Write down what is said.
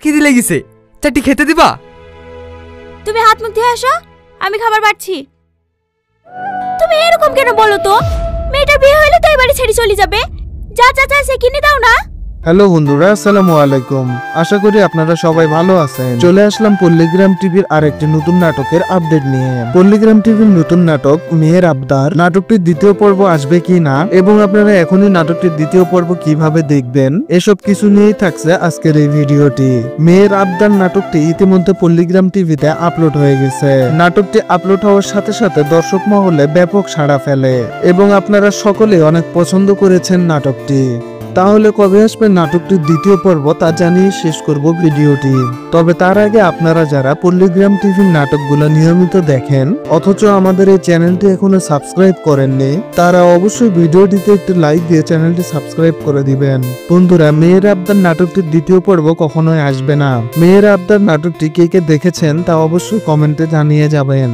খিদে লেগেছে, চারটি খেতে দিবা? তুমি হাত মুখ ধুয়ে আসো, আমি খাবার বাড়ছি। তুমি এরকম কেন বলো তো? মেয়েটার বিয়ে হলে তো এই বাড়ি ছেড়ে চলে যাবে। যা যা যা সে কিনে দাও না। হ্যালো বন্ধুরা, আসসালামু আলাইকুম। আশা করি আপনারা সবাই ভালো আছেন। চলে আসলাম পল্লীগ্রাম টিভির আরেকটি নতুন নাটকের আপডেট নিয়ে। পল্লীগ্রাম টিভির নতুন নাটক মেয়ের আবদার নাটকটির দ্বিতীয় পর্ব আসবে কি না এবং আপনারা এখনই নাটকটির দ্বিতীয় পর্ব কিভাবে দেখবেন, এসব কিছু নিয়েই থাকছে আজকের এই ভিডিওটি। মেয়ের আবদার নাটকটি ইতিমধ্যে পল্লীগ্রাম টিভিতে আপলোড হয়ে গেছে। নাটকটি আপলোড হওয়ার সাথে সাথে দর্শক মহলে ব্যাপক সাড়া ফেলে এবং আপনারা সকলে অনেক পছন্দ করেছেন নাটকটি। তাহলে কবে আসবে নাটকটির দ্বিতীয় পর্ব তা জানিয়ে শেষ করব ভিডিওটি। তবে তার আগে আপনারা যারা পল্লীগ্রাম টিভির নাটকগুলো নিয়মিত দেখেন অথচ আমাদের এই চ্যানেলটি এখনো সাবস্ক্রাইব করেননি, তারা অবশ্যই ভিডিওটিতে একটি লাইক দিয়ে চ্যানেলটি সাবস্ক্রাইব করে দিবেন। বন্ধুরা, মেয়ের আবদার নাটকটির দ্বিতীয় পর্ব কখনোই আসবে না। মেয়ের আবদার নাটকটি কে কে দেখেছেন তা অবশ্যই কমেন্টে জানিয়ে যাবেন।